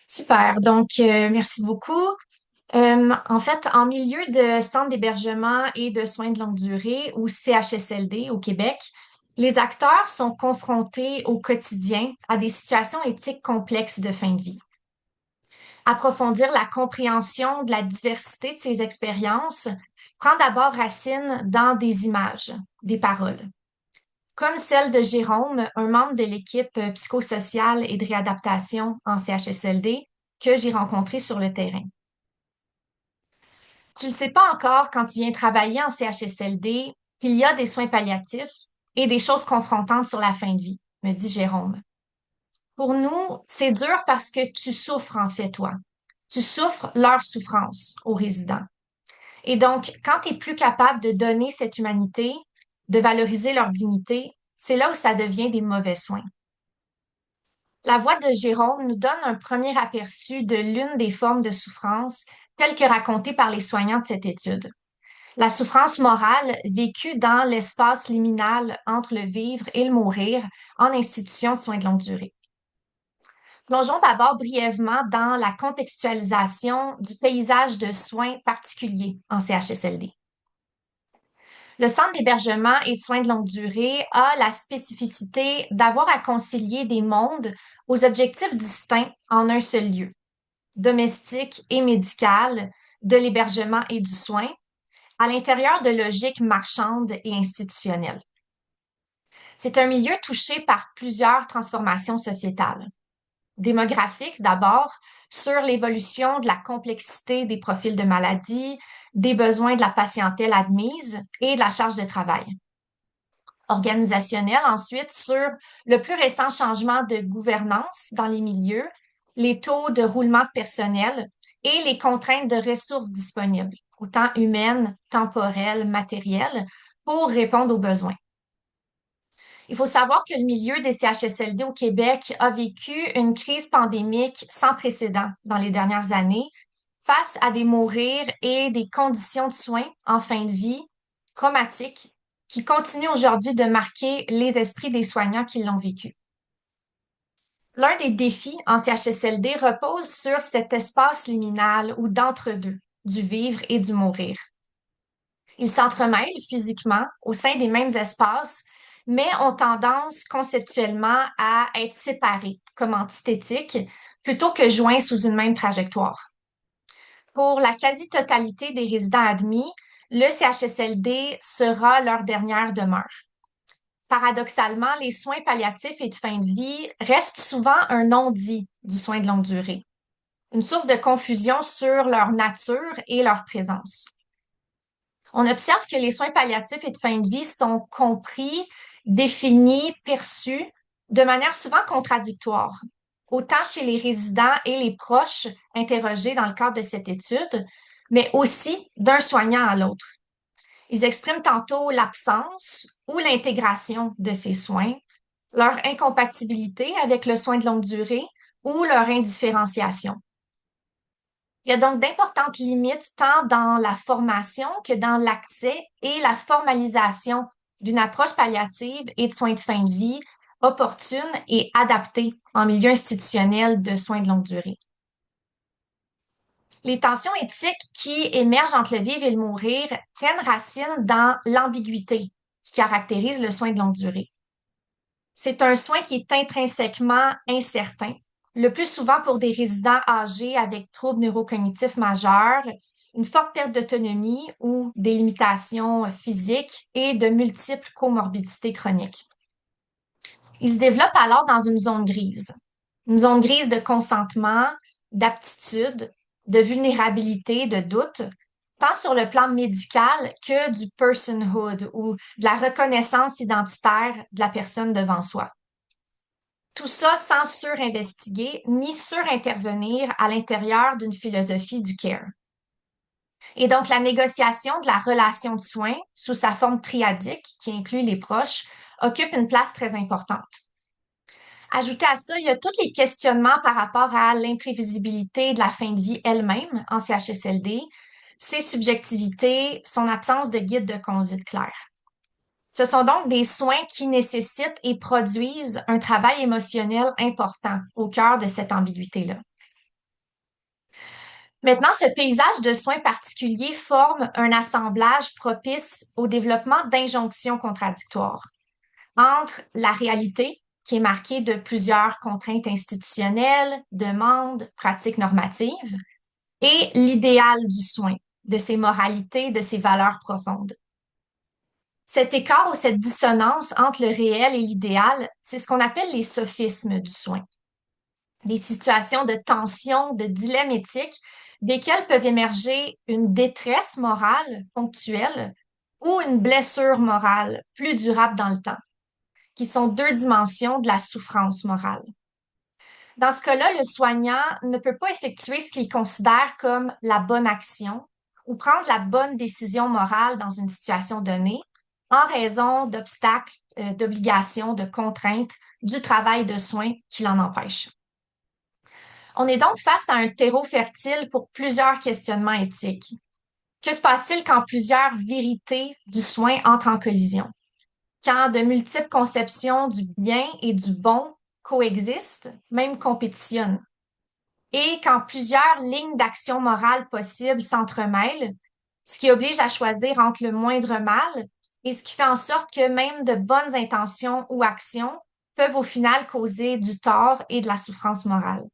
Super. Merci beaucoup. En fait, en milieu de centre d'hébergement et de soins de longue durée ou CHSLD au Québec, les acteurs sont confrontés au quotidien à des situations éthiques complexes de fin de vie. Approfondir la compréhension de la diversité de ces expériences prend d'abord racine dans des images, des paroles, comme celle de Jérôme, un membre de l'équipe psychosociale et de réadaptation en CHSLD que j'ai rencontré sur le terrain. Tu ne le sais pas encore quand tu viens travailler en CHSLD qu'il y a des soins palliatifs et des choses confrontantes sur la fin de vie, me dit Jérôme. Pour nous, c'est dur parce que tu souffres en fait, toi. Tu souffres leur souffrance aux résidents. Et donc, quand tu es plus capable de donner cette humanité, de valoriser leur dignité, c'est là où ça devient des mauvais soins. La voix de Jérôme nous donne un premier aperçu de l'une des formes de souffrance telles que racontées par les soignants de cette étude. La souffrance morale vécue dans l'espace liminal entre le vivre et le mourir en institution de soins de longue durée. Plongeons d'abord brièvement dans la contextualisation du paysage de soins particuliers en CHSLD. Le centre d'hébergement et de soins de longue durée a la spécificité d'avoir à concilier des mondes aux objectifs distincts en un seul lieu, domestique et médical, de l'hébergement et du soin, à l'intérieur de logiques marchandes et institutionnelles. C'est un milieu touché par plusieurs transformations sociétales. Démographiques d'abord, sur l'évolution de la complexité des profils de maladie, des besoins de la patientèle admise et de la charge de travail. Organisationnel ensuite, sur le plus récent changement de gouvernance dans les milieux, les taux de roulement de personnel et les contraintes de ressources disponibles, autant humaines, temporelles, matérielles, pour répondre aux besoins. Il faut savoir que le milieu des CHSLD au Québec a vécu une crise pandémique sans précédent dans les dernières années face à des mourir et des conditions de soins en fin de vie traumatiques qui continuent aujourd'hui de marquer les esprits des soignants qui l'ont vécu. L'un des défis en CHSLD repose sur cet espace liminal ou d'entre-deux, du vivre et du mourir. Ils s'entremêlent physiquement au sein des mêmes espaces, mais ont tendance conceptuellement à être séparés comme antithétiques plutôt que joints sous une même trajectoire. Pour la quasi-totalité des résidents admis, le CHSLD sera leur dernière demeure. Paradoxalement, les soins palliatifs et de fin de vie restent souvent un non-dit du soin de longue durée, une source de confusion sur leur nature et leur présence. On observe que les soins palliatifs et de fin de vie sont compris, définis, perçus de manière souvent contradictoire, autant chez les résidents et les proches interrogés dans le cadre de cette étude, mais aussi d'un soignant à l'autre. Ils expriment tantôt l'absence ou l'intégration de ces soins, leur incompatibilité avec le soin de longue durée ou leur indifférenciation. Il y a donc d'importantes limites tant dans la formation que dans l'accès et la formalisation d'une approche palliative et de soins de fin de vie opportune et adaptée en milieu institutionnel de soins de longue durée. Les tensions éthiques qui émergent entre le vivre et le mourir prennent racine dans l'ambiguïté qui caractérise le soin de longue durée. C'est un soin qui est intrinsèquement incertain, le plus souvent pour des résidents âgés avec troubles neurocognitifs majeurs, une forte perte d'autonomie ou des limitations physiques et de multiples comorbidités chroniques. Il se développe alors dans une zone grise de consentement, d'aptitude, de vulnérabilité, de doute, tant sur le plan médical que du personhood ou de la reconnaissance identitaire de la personne devant soi. Tout ça sans surinvestiguer ni surintervenir à l'intérieur d'une philosophie du care. Et donc, la négociation de la relation de soins sous sa forme triadique, qui inclut les proches, occupe une place très importante. Ajouté à ça, il y a tous les questionnements par rapport à l'imprévisibilité de la fin de vie elle-même en CHSLD, ses subjectivités, son absence de guide de conduite clair. Ce sont donc des soins qui nécessitent et produisent un travail émotionnel important au cœur de cette ambiguïté-là. Maintenant, ce paysage de soins particuliers forme un assemblage propice au développement d'injonctions contradictoires entre la réalité, qui est marquée de plusieurs contraintes institutionnelles, demandes, pratiques normatives, et l'idéal du soin, de ses moralités, de ses valeurs profondes. Cet écart ou cette dissonance entre le réel et l'idéal, c'est ce qu'on appelle les sophismes du soin. Les situations de tension, de dilemme éthique, desquelles peuvent émerger une détresse morale ponctuelle ou une blessure morale plus durable dans le temps, qui sont deux dimensions de la souffrance morale. Dans ce cas-là, le soignant ne peut pas effectuer ce qu'il considère comme la bonne action ou prendre la bonne décision morale dans une situation donnée en raison d'obstacles, d'obligations, de contraintes du travail de soins qui l'en empêchent. On est donc face à un terreau fertile pour plusieurs questionnements éthiques. Que se passe-t-il quand plusieurs vérités du soin entrent en collision? Quand de multiples conceptions du bien et du bon coexistent, même compétitionnent? Et quand plusieurs lignes d'action morale possibles s'entremêlent, ce qui oblige à choisir entre le moindre mal et ce qui fait en sorte que même de bonnes intentions ou actions peuvent au final causer du tort et de la souffrance morale.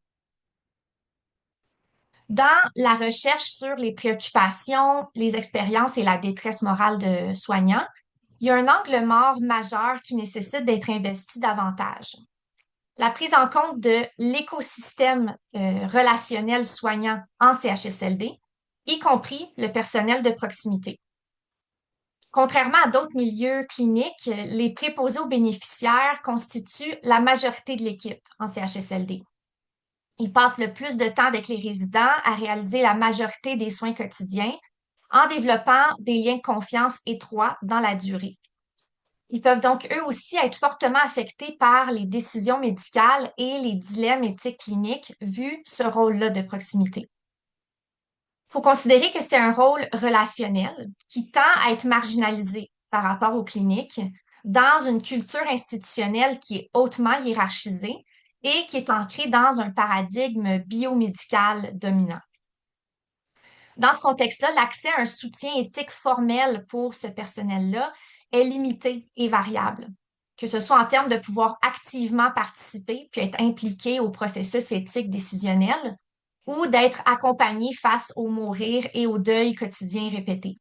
Dans la recherche sur les préoccupations, les expériences et la détresse morale de soignants, il y a un angle mort majeur qui nécessite d'être investi davantage. La prise en compte de l'écosystème relationnel soignant en CHSLD, y compris le personnel de proximité. Contrairement à d'autres milieux cliniques, les préposés aux bénéficiaires constituent la majorité de l'équipe en CHSLD. Ils passent le plus de temps avec les résidents à réaliser la majorité des soins quotidiens en développant des liens de confiance étroits dans la durée. Ils peuvent donc eux aussi être fortement affectés par les décisions médicales et les dilemmes éthiques cliniques vu ce rôle-là de proximité. Il faut considérer que c'est un rôle relationnel qui tend à être marginalisé par rapport aux cliniques dans une culture institutionnelle qui est hautement hiérarchisée et qui est ancrée dans un paradigme biomédical dominant. Dans ce contexte-là, l'accès à un soutien éthique formel pour ce personnel-là est limité et variable, que ce soit en termes de pouvoir activement participer puis être impliqué au processus éthique décisionnel ou d'être accompagné face au mourir et au deuil quotidien répété.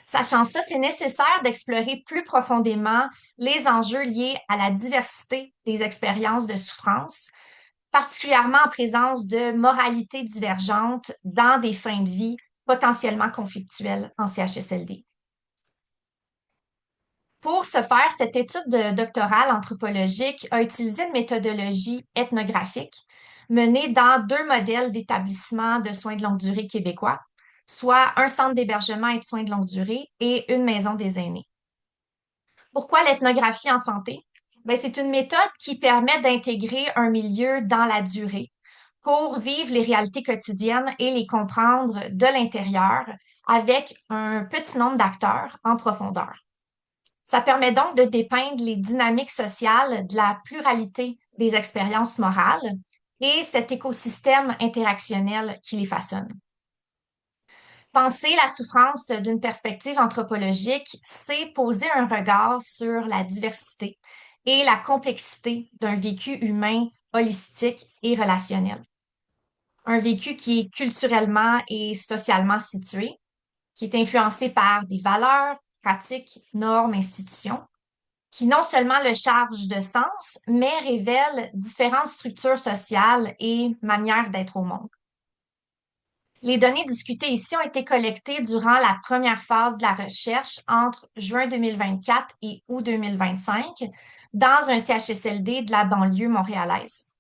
Sachant ça, c'est nécessaire d'explorer plus profondément les enjeux liés à la diversité des expériences de souffrance, particulièrement en présence de moralités divergentes dans des fins de vie potentiellement conflictuelles en CHSLD. Pour ce faire, cette étude doctorale anthropologique a utilisé une méthodologie ethnographique menée dans deux modèles d'établissement de soins de longue durée québécois, soit un centre d'hébergement et de soins de longue durée et une maison des aînés. Pourquoi l'ethnographie en santé? Bien, c'est une méthode qui permet d'intégrer un milieu dans la durée pour vivre les réalités quotidiennes et les comprendre de l'intérieur avec un petit nombre d'acteurs en profondeur. Ça permet donc de dépeindre les dynamiques sociales de la pluralité des expériences morales et cet écosystème interactionnel qui les façonne. Penser la souffrance d'une perspective anthropologique, c'est poser un regard sur la diversité et la complexité d'un vécu humain holistique et relationnel. Un vécu qui est culturellement et socialement situé, qui est influencé par des valeurs, pratiques, normes, institutions, qui non seulement le chargent de sens, mais révèlent différentes structures sociales et manières d'être au monde. Les données discutées ici ont été collectées durant la première phase de la recherche entre juin 2024 et août 2025 dans un CHSLD de la banlieue montréalaise.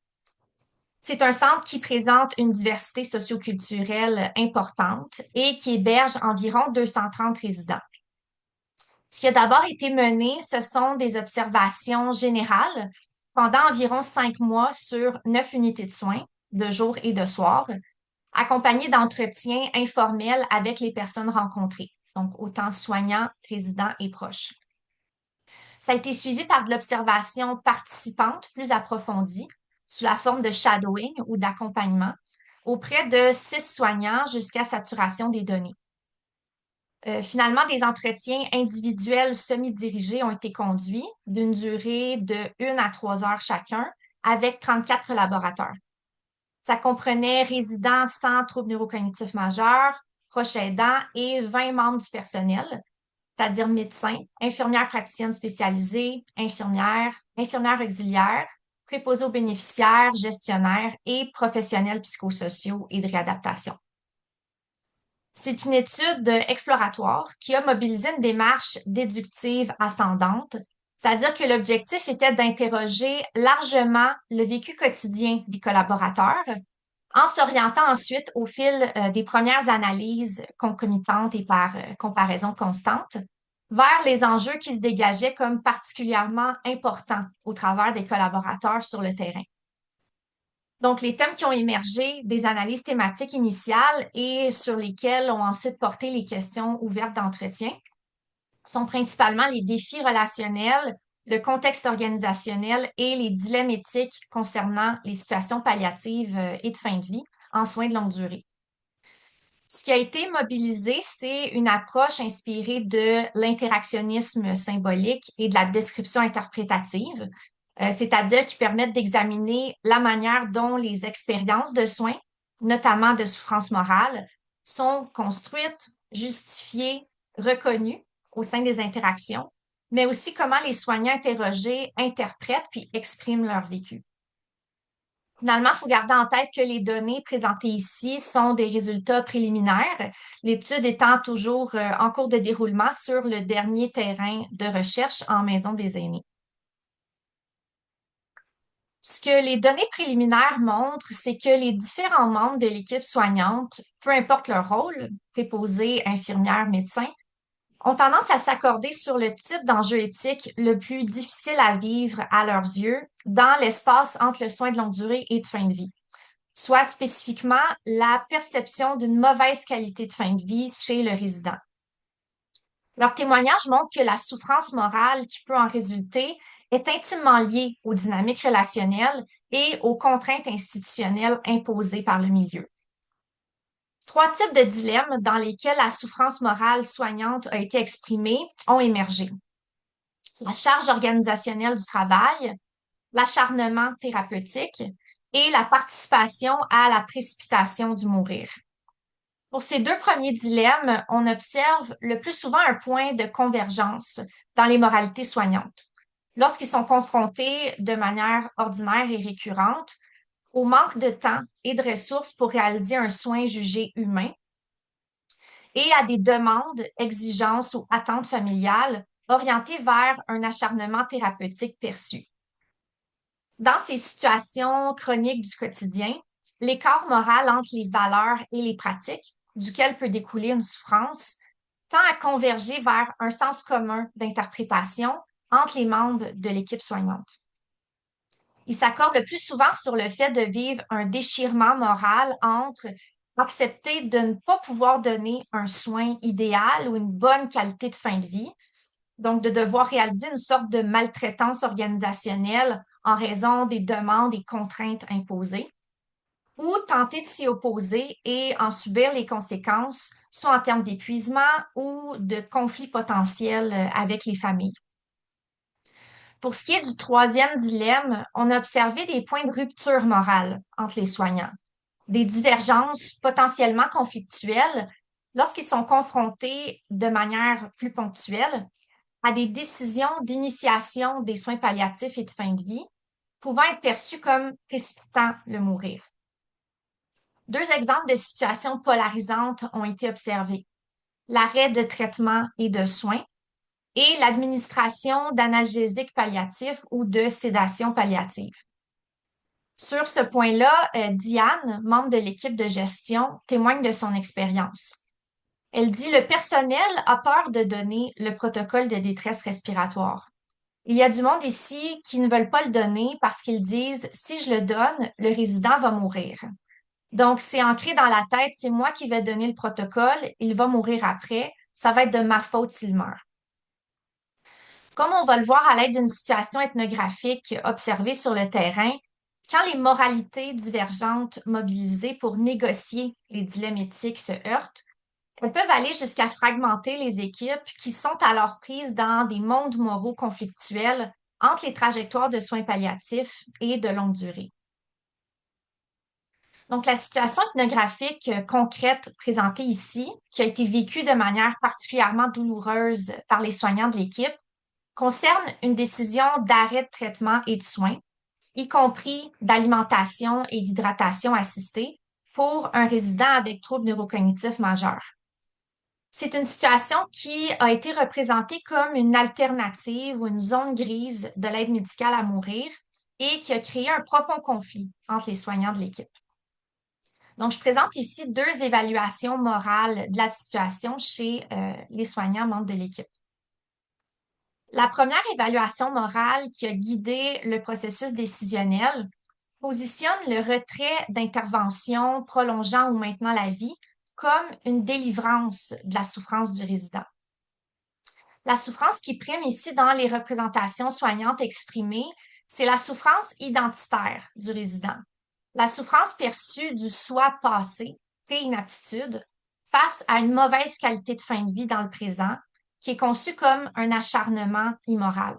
C'est un centre qui présente une diversité socioculturelle importante et qui héberge environ 230 résidents. Ce qui a d'abord été mené, ce sont des observations générales pendant environ 5 mois sur 9 unités de soins, de jour et de soir, accompagnées d'entretiens informels avec les personnes rencontrées, donc autant soignants, résidents et proches. Ça a été suivi par de l'observation participante plus approfondie, sous la forme de shadowing ou d'accompagnement, auprès de 6 soignants jusqu'à saturation des données. Finalement, des entretiens individuels semi-dirigés ont été conduits d'une durée de 1 à 3 heures chacun avec 34 collaborateurs. Ça comprenait résidents sans troubles neurocognitifs majeurs, proches aidants et 20 membres du personnel, c'est-à-dire médecins, infirmières praticiennes spécialisées, infirmières auxiliaires, préposés aux bénéficiaires, gestionnaires et professionnels psychosociaux et de réadaptation. C'est une étude exploratoire qui a mobilisé une démarche déductive ascendante, c'est-à-dire que l'objectif était d'interroger largement le vécu quotidien des collaborateurs en s'orientant ensuite au fil des premières analyses concomitantes et par comparaison constante vers les enjeux qui se dégageaient comme particulièrement importants au travers des collaborateurs sur le terrain. Donc, les thèmes qui ont émergé des analyses thématiques initiales et sur lesquels ont ensuite porté les questions ouvertes d'entretien sont principalement les défis relationnels, le contexte organisationnel et les dilemmes éthiques concernant les situations palliatives et de fin de vie en soins de longue durée. Ce qui a été mobilisé, c'est une approche inspirée de l'interactionnisme symbolique et de la description interprétative, c'est-à-dire qui permettent d'examiner la manière dont les expériences de soins, notamment de souffrance morale, sont construites, justifiées, reconnues au sein des interactions, mais aussi comment les soignants interrogés interprètent puis expriment leur vécu. Finalement, il faut garder en tête que les données présentées ici sont des résultats préliminaires, l'étude étant toujours en cours de déroulement sur le dernier terrain de recherche en maison des aînés. Ce que les données préliminaires montrent, c'est que les différents membres de l'équipe soignante, peu importe leur rôle, préposés, infirmières, médecins, ont tendance à s'accorder sur le type d'enjeu éthique le plus difficile à vivre à leurs yeux dans l'espace entre le soin de longue durée et de fin de vie, soit spécifiquement la perception d'une mauvaise qualité de fin de vie chez le résident. Leur témoignage montre que la souffrance morale qui peut en résulter est intimement liée aux dynamiques relationnelles et aux contraintes institutionnelles imposées par le milieu. 3 types de dilemmes dans lesquels la souffrance morale soignante a été exprimée ont émergé. La charge organisationnelle du travail, l'acharnement thérapeutique et la participation à la précipitation du mourir. Pour ces 2 premiers dilemmes, on observe le plus souvent un point de convergence dans les moralités soignantes. Lorsqu'ils sont confrontés de manière ordinaire et récurrente au manque de temps et de ressources pour réaliser un soin jugé humain et à des demandes, exigences ou attentes familiales orientées vers un acharnement thérapeutique perçu. Dans ces situations chroniques du quotidien, l'écart moral entre les valeurs et les pratiques, duquel peut découler une souffrance, tend à converger vers un sens commun d'interprétation entre les membres de l'équipe soignante. Ils s'accordent le plus souvent sur le fait de vivre un déchirement moral entre accepter de ne pas pouvoir donner un soin idéal ou une bonne qualité de fin de vie, donc de devoir réaliser une sorte de maltraitance organisationnelle en raison des demandes et contraintes imposées, ou tenter de s'y opposer et en subir les conséquences, soit en termes d'épuisement ou de conflits potentiels avec les familles. Pour ce qui est du 3e dilemme, on a observé des points de rupture morale entre les soignants, des divergences potentiellement conflictuelles lorsqu'ils sont confrontés de manière plus ponctuelle à des décisions d'initiation des soins palliatifs et de fin de vie, pouvant être perçues comme précipitant le mourir. 2 exemples de situations polarisantes ont été observés. L'arrêt de traitement et de soins et l'administration d'analgésiques palliatifs ou de sédation palliative. Sur ce point-là, Diane, membre de l'équipe de gestion, témoigne de son expérience. Elle dit: le personnel a peur de donner le protocole de détresse respiratoire. Il y a du monde ici qui ne veulent pas le donner parce qu'ils disent: si je le donne, le résident va mourir. Donc, c'est ancré dans la tête, c'est moi qui vais donner le protocole, il va mourir après, ça va être de ma faute s'il meurt. Comme on va le voir à l'aide d'une situation ethnographique observée sur le terrain, Quand les moralités divergentes mobilisées pour négocier les dilemmes éthiques se heurtent, elles peuvent aller jusqu'à fragmenter les équipes qui sont alors prises dans des mondes moraux conflictuels entre les trajectoires de soins palliatifs et de longue durée. Donc, la situation ethnographique concrète présentée ici, qui a été vécue de manière particulièrement douloureuse par les soignants de l'équipe, concerne une décision d'arrêt de traitement et de soins, y compris d'alimentation et d'hydratation assistée, pour un résident avec troubles neurocognitifs majeurs. C'est une situation qui a été représentée comme une alternative ou une zone grise de l'aide médicale à mourir et qui a créé un profond conflit entre les soignants de l'équipe. Donc, je présente ici deux évaluations morales de la situation chez les soignants membres de l'équipe. La première évaluation morale qui a guidé le processus décisionnel positionne le retrait d'intervention prolongeant ou maintenant la vie comme une délivrance de la souffrance du résident. La souffrance qui prime ici dans les représentations soignantes exprimées, c'est la souffrance identitaire du résident. La souffrance perçue du soi passé, pré-inaptitude, face à une mauvaise qualité de fin de vie dans le présent, qui est conçue comme un acharnement immoral.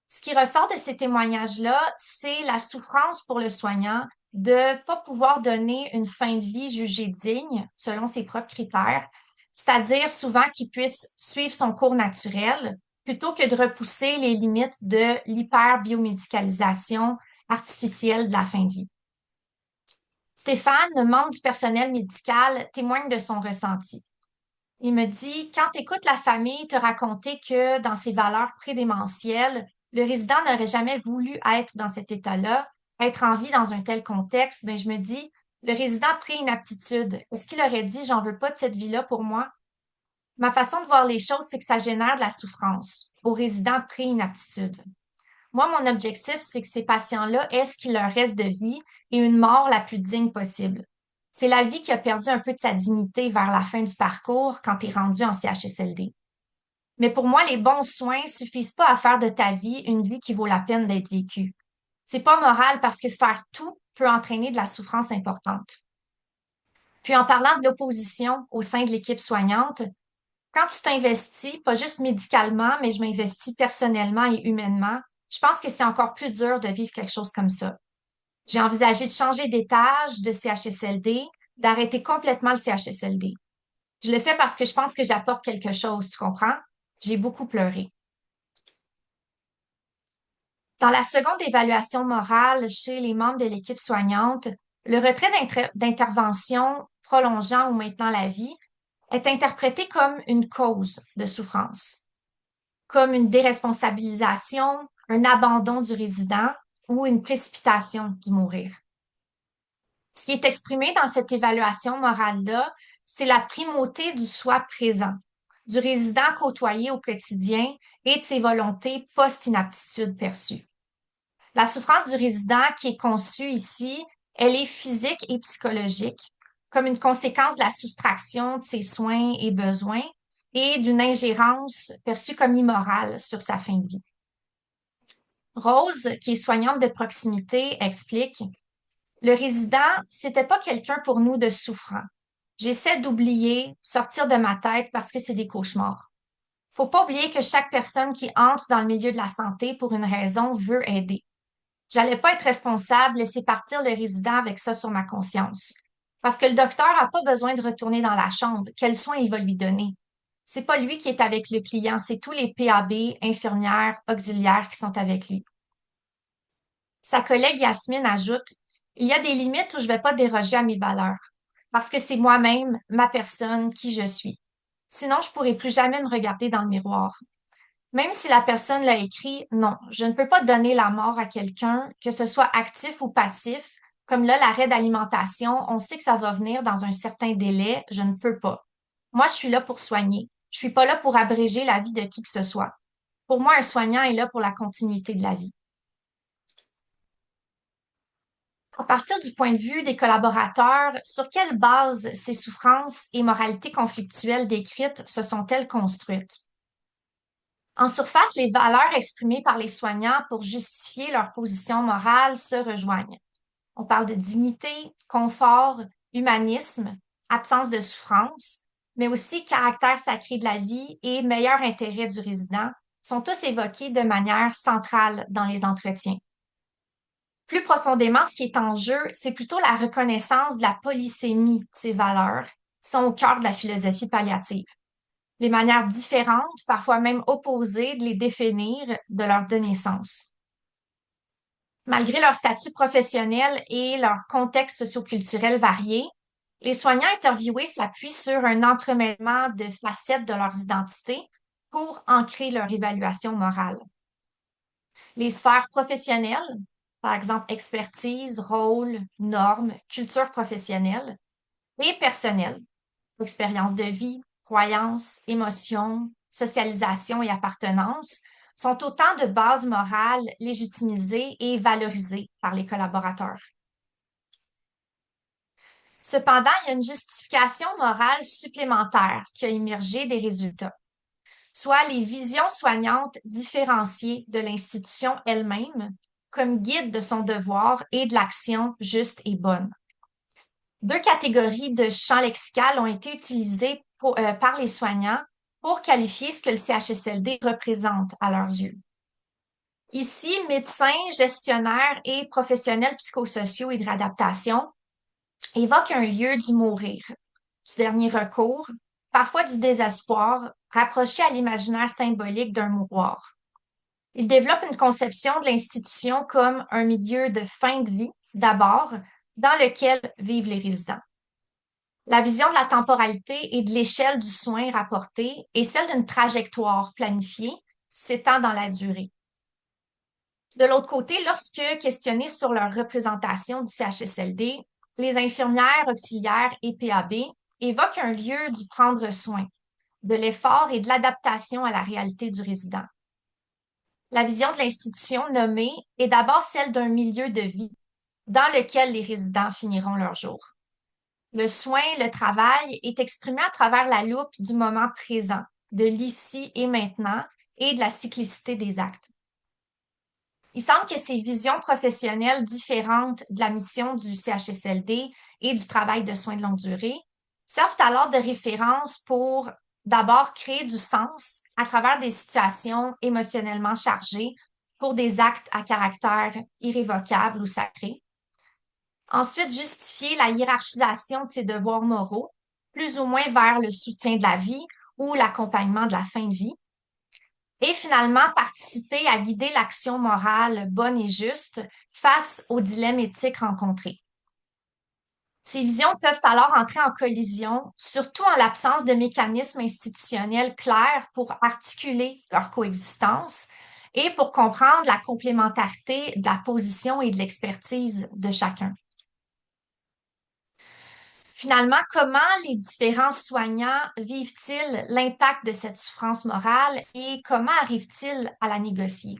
Ce qui ressort de ces témoignages-là, c'est la souffrance pour le soignant de ne pas pouvoir donner une fin de vie jugée digne selon ses propres critères, c'est-à-dire souvent qu'il puisse suivre son cours naturel plutôt que de repousser les limites de l'hyper-biomédicalisation artificielle de la fin de vie. Stéphane, membre du personnel médical, témoigne de son ressenti. Il me dit, quand tu écoutes la famille te raconter que dans ses valeurs prédémentielles, le résident n'aurait jamais voulu être dans cet état-là, être en vie dans un tel contexte, ben je me dis, le résident pré-inaptitude, est-ce qu'il aurait dit, j'en veux pas de cette vie-là pour moi? Ma façon de voir les choses, c'est que ça génère de la souffrance aux résidents pré-inaptitude. Moi, mon objectif, c'est que ces patients-là aient ce qu'il leur reste de vie et une mort la plus digne possible. C'est la vie qui a perdu un peu de sa dignité vers la fin du parcours quand tu es rendu en CHSLD. Mais pour moi, les bons soins suffisent pas à faire de ta vie une vie qui vaut la peine d'être vécue. C'est pas moral parce que faire tout peut entraîner de la souffrance importante. Puis en parlant de l'opposition au sein de l'équipe soignante, quand tu t'investis, pas juste médicalement, mais je m'investis personnellement et humainement, je pense que c'est encore plus dur de vivre quelque chose comme ça. J'ai envisagé de changer d'étage de CHSLD, d'arrêter complètement le CHSLD. Je le fais parce que je pense que j'apporte quelque chose, tu comprends? J'ai beaucoup pleuré. Dans la seconde évaluation morale chez les membres de l'équipe soignante, le retrait d'intervention prolongeant ou maintenant la vie est interprété comme une cause de souffrance, comme une déresponsabilisation, un abandon du résident ou une précipitation du mourir. Ce qui est exprimé dans cette évaluation morale-là, c'est la primauté du soi présent, du résident côtoyé au quotidien et de ses volontés post-inaptitude perçues. La souffrance du résident qui est conçue ici, elle est physique et psychologique, comme une conséquence de la soustraction de ses soins et besoins et d'une ingérence perçue comme immorale sur sa fin de vie. Rose, qui est soignante de proximité, explique: le résident, c'était pas quelqu'un pour nous de souffrant. J'essaie d'oublier, sortir de ma tête parce que c'est des cauchemars. Faut pas oublier que chaque personne qui entre dans le milieu de la santé pour une raison veut aider. J'allais pas être responsable, laisser partir le résident avec ça sur ma conscience. Parce que le docteur a pas besoin de retourner dans la chambre. Quels soins il va lui donner? C'est pas lui qui est avec le client, c'est tous les PAB, infirmières, auxiliaires qui sont avec lui. Sa collègue Yasmine ajoute: il y a des limites où je vais pas déroger à mes valeurs. Parce que c'est moi-même, ma personne, qui je suis. Sinon, je pourrai plus jamais me regarder dans le miroir. Même si la personne l'a écrit, non, je ne peux pas donner la mort à quelqu'un, que ce soit actif ou passif. Comme là, l'arrêt d'alimentation, on sait que ça va venir dans un certain délai, je ne peux pas. Moi, je suis là pour soigner. Je suis pas là pour abréger la vie de qui que ce soit. Pour moi, un soignant est là pour la continuité de la vie. À partir du point de vue des collaborateurs, sur quelle base ces souffrances et moralités conflictuelles décrites se sont-elles construites? En surface, les valeurs exprimées par les soignants pour justifier leur position morale se rejoignent. On parle de dignité, confort, humanisme, absence de souffrance, mais aussi caractère sacré de la vie et meilleur intérêt du résident sont tous évoqués de manière centrale dans les entretiens. Plus profondément, ce qui est en jeu, c'est plutôt la reconnaissance de la polysémie de ces valeurs qui sont au cœur de la philosophie palliative. Les manières différentes, parfois même opposées, de les définir, de leur donner sens. Malgré leur statut professionnel et leur contexte socioculturel varié, les soignants interviewés s'appuient sur un entremêlement de facettes de leurs identités pour ancrer leur évaluation morale. Les sphères professionnelles, par exemple expertise, rôle, normes, culture professionnelle, et personnelles, expérience de vie, croyances, émotions, socialisation et appartenance, sont autant de bases morales légitimisées et valorisées par les collaborateurs. Cependant, il y a une justification morale supplémentaire qui a émergé des résultats, soit les visions soignantes différenciées de l'institution elle-même comme guide de son devoir et de l'action juste et bonne. Deux catégories de champs lexicaux ont été utilisées par les soignants pour qualifier ce que le CHSLD représente à leurs yeux. Ici, médecins, gestionnaires et professionnels psychosociaux et de réadaptation évoquent un lieu du mourir, du dernier recours, parfois du désespoir, rapproché à l'imaginaire symbolique d'un mouroir. Ils développent une conception de l'institution comme un milieu de fin de vie, d'abord, dans lequel vivent les résidents. La vision de la temporalité et de l'échelle du soin rapporté est celle d'une trajectoire planifiée s'étend dans la durée. De l'autre côté, lorsque questionnés sur leur représentation du CHSLD, les infirmières auxiliaires et PAB évoquent un lieu du prendre soin, de l'effort et de l'adaptation à la réalité du résident. La vision de l'institution nommée est d'abord celle d'un milieu de vie dans lequel les résidents finiront leur jour. Le soin, le travail est exprimé à travers la loupe du moment présent, de l'ici et maintenant et de la cyclicité des actes. Il semble que ces visions professionnelles différentes de la mission du CHSLD et du travail de soins de longue durée servent alors de référence pour d'abord créer du sens à travers des situations émotionnellement chargées pour des actes à caractère irrévocable ou sacré. Ensuite, justifier la hiérarchisation de ses devoirs moraux, plus ou moins vers le soutien de la vie ou l'accompagnement de la fin de vie. Et finalement, participer à guider l'action morale bonne et juste face aux dilemmes éthiques rencontrés. Ces visions peuvent alors entrer en collision, surtout en l'absence de mécanismes institutionnels clairs pour articuler leur coexistence et pour comprendre la complémentarité de la position et de l'expertise de chacun. Finalement, comment les différents soignants vivent-ils l'impact de cette souffrance morale et comment arrivent-ils à la négocier?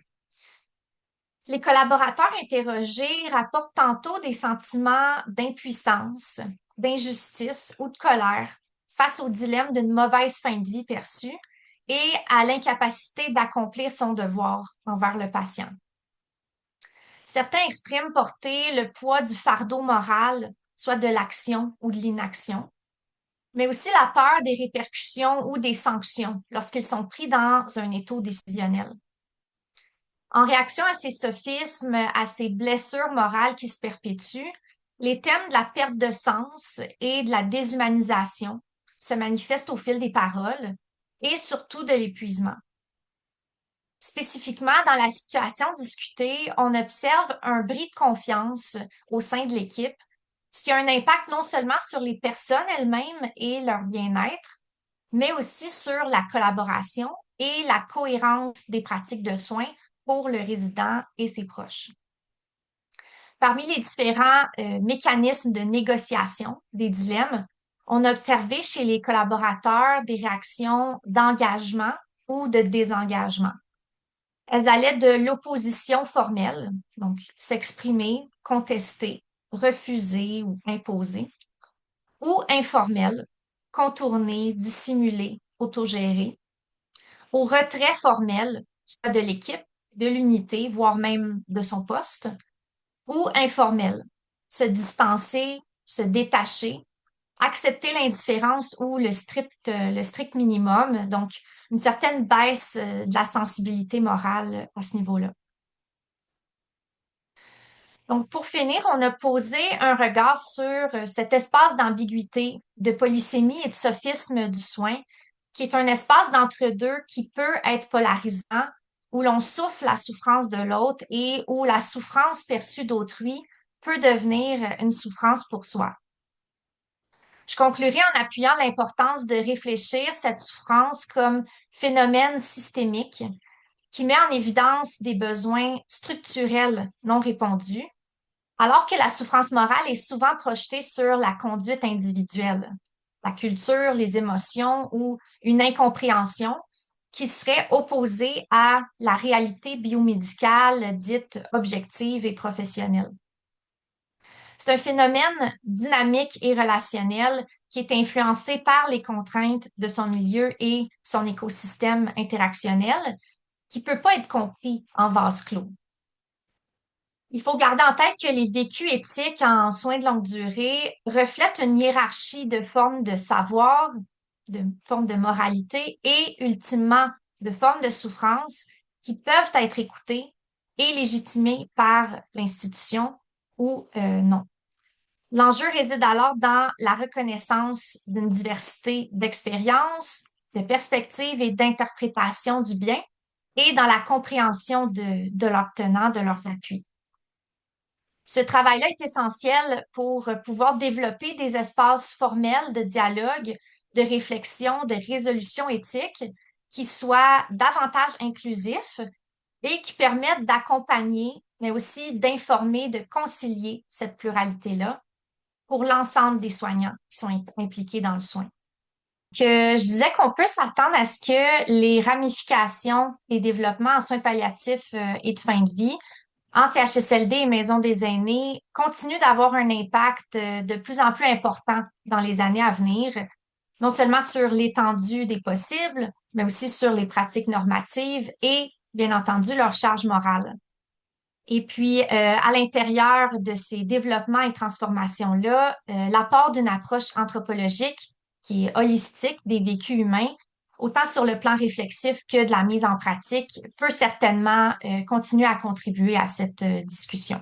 Les collaborateurs interrogés rapportent tantôt des sentiments d'impuissance, d'injustice ou de colère face au dilemme d'une mauvaise fin de vie perçue et à l'incapacité d'accomplir son devoir envers le patient. Certains expriment porter le poids du fardeau moral, soit de l'action ou de l'inaction, mais aussi la peur des répercussions ou des sanctions lorsqu'ils sont pris dans un étau décisionnel. En réaction à ces sophismes, à ces blessures morales qui se perpétuent, les thèmes de la perte de sens et de la déshumanisation se manifestent au fil des paroles et surtout de l'épuisement. Spécifiquement, dans la situation discutée, on observe un bris de confiance au sein de l'équipe, ce qui a un impact non seulement sur les personnes elles-mêmes et leur bien-être, mais aussi sur la collaboration et la cohérence des pratiques de soins pour le résident et ses proches. Parmi les différents mécanismes de négociation des dilemmes, on a observé chez les collaborateurs des réactions d'engagement ou de désengagement. Elles allaient de l'opposition formelle, donc s'exprimer, contester, refuser ou imposer, ou informelle, contourner, dissimuler, autogérer, au retrait formel, soit de l'équipe, de l'unité, voire même de son poste, ou informel, se distancer, se détacher, accepter l'indifférence ou le strict minimum, donc une certaine baisse de la sensibilité morale à ce niveau-là. Donc, pour finir, on a posé un regard sur cet espace d'ambiguïté, de polysémie et de sophisme du soin, qui est un espace d'entre-deux qui peut être polarisant, où l'on souffle la souffrance de l'autre et où la souffrance perçue d'autrui peut devenir une souffrance pour soi. Je conclurai en appuyant l'importance de réfléchir cette souffrance comme phénomène systémique qui met en évidence des besoins structurels non répondus, alors que la souffrance morale est souvent projetée sur la conduite individuelle, la culture, les émotions ou une incompréhension qui serait opposée à la réalité biomédicale dite objective et professionnelle. C'est un phénomène dynamique et relationnel qui est influencé par les contraintes de son milieu et son écosystème interactionnel, qui ne peut pas être compris en vase clos. Il faut garder en tête que les vécus éthiques en soins de longue durée reflètent une hiérarchie de formes de savoir, de formes de moralité et, ultimement, de formes de souffrance qui peuvent être écoutées et légitimées par l'institution ou non. L'enjeu réside alors dans la reconnaissance d'une diversité d'expériences, de perspectives et d'interprétations du bien et dans la compréhension de leurs tenants, de leurs appuis. Ce travail-là est essentiel pour pouvoir développer des espaces formels de dialogue, de réflexion, de résolution éthique qui soient davantage inclusifs et qui permettent d'accompagner, mais aussi d'informer, de concilier cette pluralité-là pour l'ensemble des soignants qui sont impliqués dans le soin. Que je disais qu'on peut s'attendre à ce que les ramifications et développements en soins palliatifs et de fin de vie en CHSLD et Maison des aînés continuent d'avoir un impact de plus en plus important dans les années à venir, non seulement sur l'étendue des possibles, mais aussi sur les pratiques normatives et, bien entendu, leur charge morale. Et puis, à l'intérieur de ces développements et transformations-là, l'apport d'une approche anthropologique qui est holistique des vécus humains, autant sur le plan réflexif que de la mise en pratique, peut certainement continuer à contribuer à cette discussion.